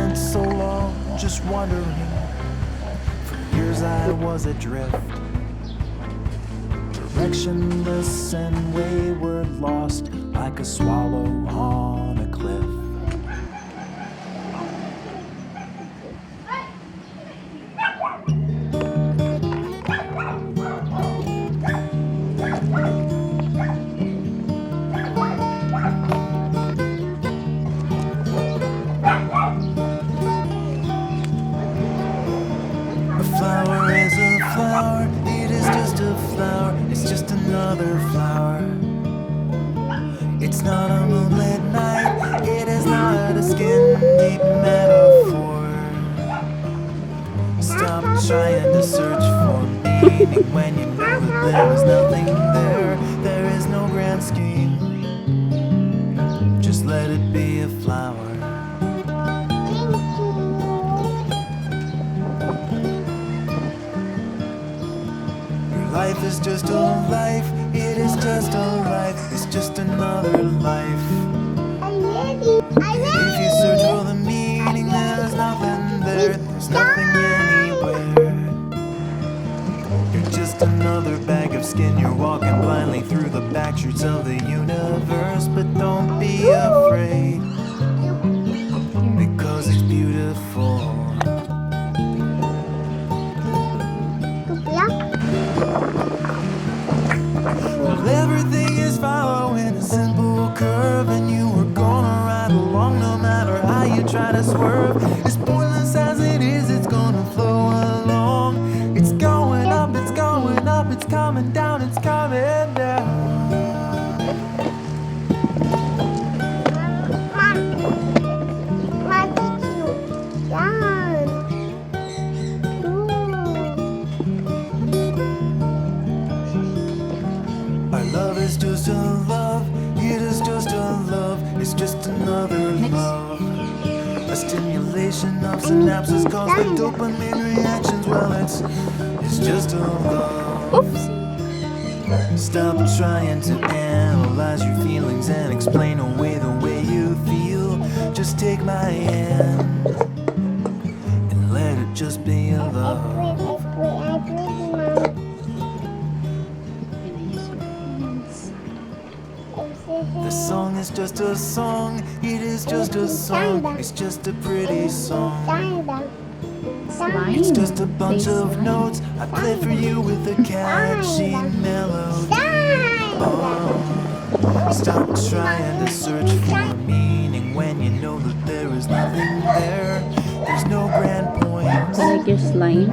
spent so long just wondering. For years I was adrift, directionless and wayward, lost like a swallow on a cliff. A flower is a flower, it is just a flower, it's just another flower. It's not a moonlit night, it is not a skin-deep metaphor. Stop trying to search for meaning when you know that there is nothing there. There is no grand scheme, just let it be a flower. Life is just a life, it is just a life, it's just another life. If you search for the meaning, there's nothing there, there's nothing anywhere. You're just another bag of skin, you're walking blindly through the back streets of the universe. But don't be afraid, because it's beautiful. Well, everything is following a simple curve, and you are gonna ride along no matter how you try to swerve. As pointless as it is, it's gonna flow along. It's going up, it's going up, it's coming down, it's coming down. Our love is just a love, it is just a love, it's just another love. A stimulation of synapses cause the dopamine reactions. Well, it's just a love. Oops. Stop trying to analyze your feelings and explain away the way you feel. Just take my hand and let it just be a love. This song is just a song, it is just a song, it's just a pretty song. It's just a bunch of notes I play for you with a catchy melody. Oh, stop trying to search for meaning when you know that there is nothing there. There's no grand point, I like your slime.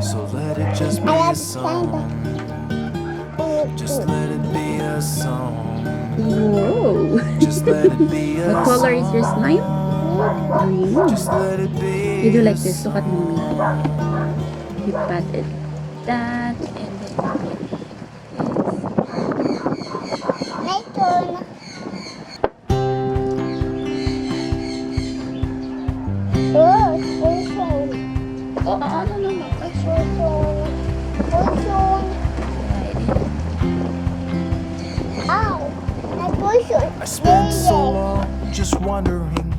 so let it just be a song. Just let it be a song. Whoa. Just let it be a What color is your slime? Green. Just let it be. You do like this. Look at mommy. You patted that and then My turn. Oh, station. oh, no. Station. Ow, my portion. I spent so long just wondering.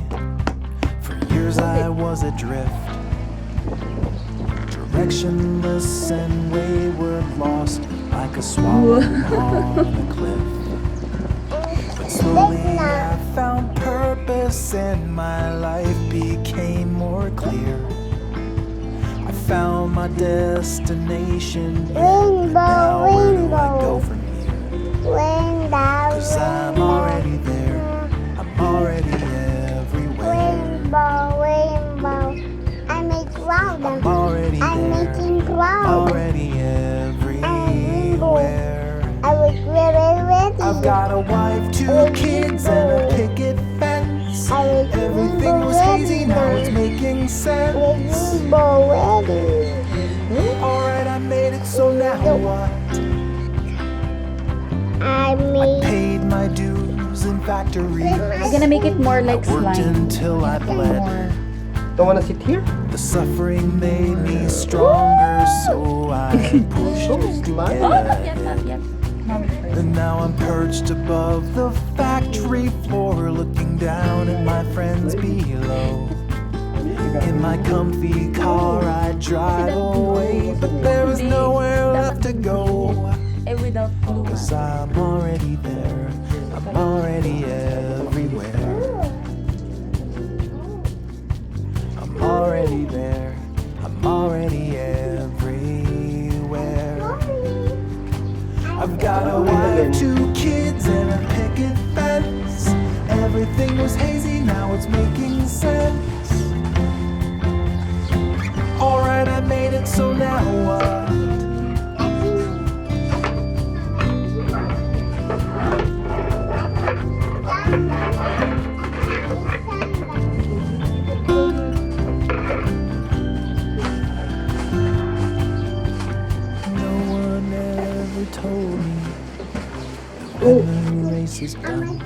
For years I was adrift, directionless and wayward, lost like a swallow on a cliff. But slowly I found purpose and my life became more clear. I found my destination here, but now where do I go from here? Cause I'm already there, I'm already everywhere. Rainbow. I make cloud. I'm already I'm there, making cloud. already everywhere. I was very ready. I've got a wife, 2 kids, and a picket fence. Everything was hazy, now it's making sense. Rainbow ready. Alright, I made it, so now what? I I made paid my dues in factories. I'm gonna make it more like Worked slime. until I bled. More. Don't want to sit here? The suffering made me stronger, so I pushed Oh, smile. Oh, not ahead. yet, not yet. Mommy first. And now I'm perched above the factory floor, looking down at my friends below. In my comfy car I drive away, but there is nowhere left to go. Without blue. 'Cause I'm already there, I'm already everywhere. I'm already there, I'm already everywhere. I've got a wife, 2 kids, and a picket fence. Everything was hazy, now it's making sense. Alright, I made it, so now what? No one ever told me that when the race is done,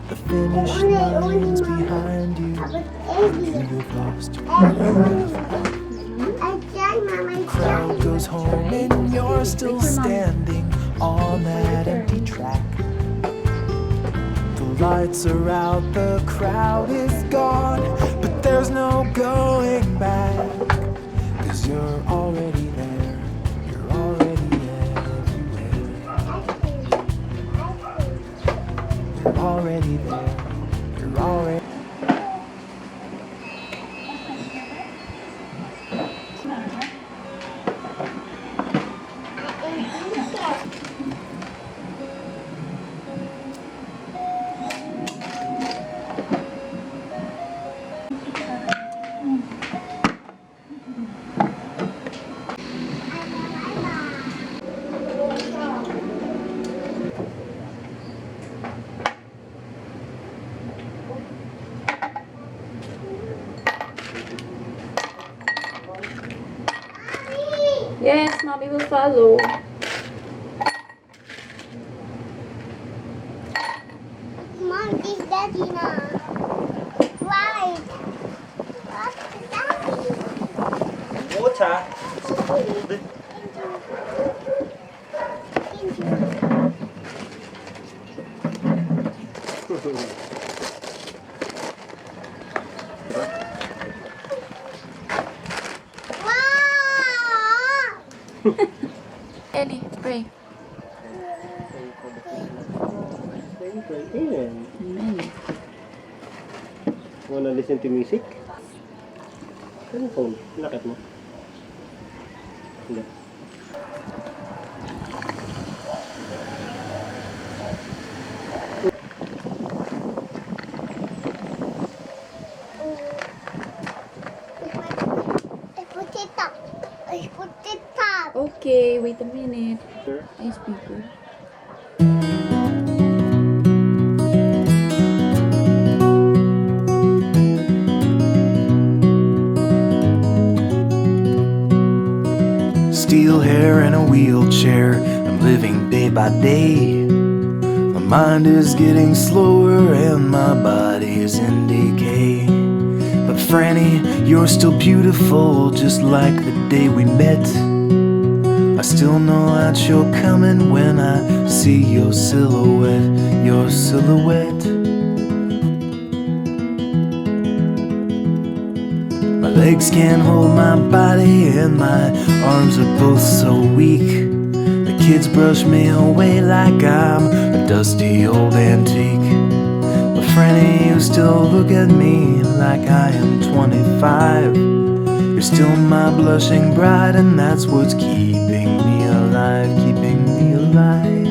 the finish line's behind you, you've lost. Crowd goes home and you're still standing on that empty track. The lights are out, the crowd is gone, but there's no going back. 'Cause you're already there, you're already everywhere. You're already there, you're already. Yes, mommy will follow. Mom, is daddy now? Right. Water. Ellie, pray. Amen. Wanna listen to music? Ano phone? Lakad mo? Hindi. I put it up. Okay, wait a minute. Sure. Ay, speaker. Steel hair and a wheelchair, I'm living day by day. My mind is getting slower and my body is in decay. But Franny, you're still beautiful, just like the day we met. I still know that you're coming when I see your silhouette, your silhouette. My legs can't hold my body and my arms are both so weak. The kids brush me away like I'm a dusty old antique. But Franny, you still look at me like I am 25. You're still my blushing bride, and that's what's keeping me alive, keeping me alive.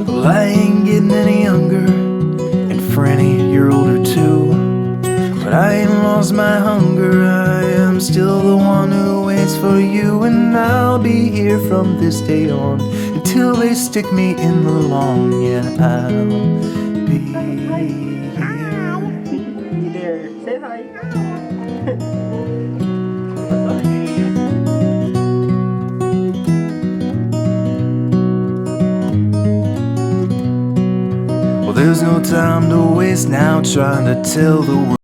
Well, I ain't getting any younger, and Franny, you're older too. But I ain't lost my hunger, I am still the one who waits for you. And I'll be here from this day on, until they stick me in the lawn. Yeah, I'll be here. Hey there. Say hi. Well, there's no time to waste now trying to tell the world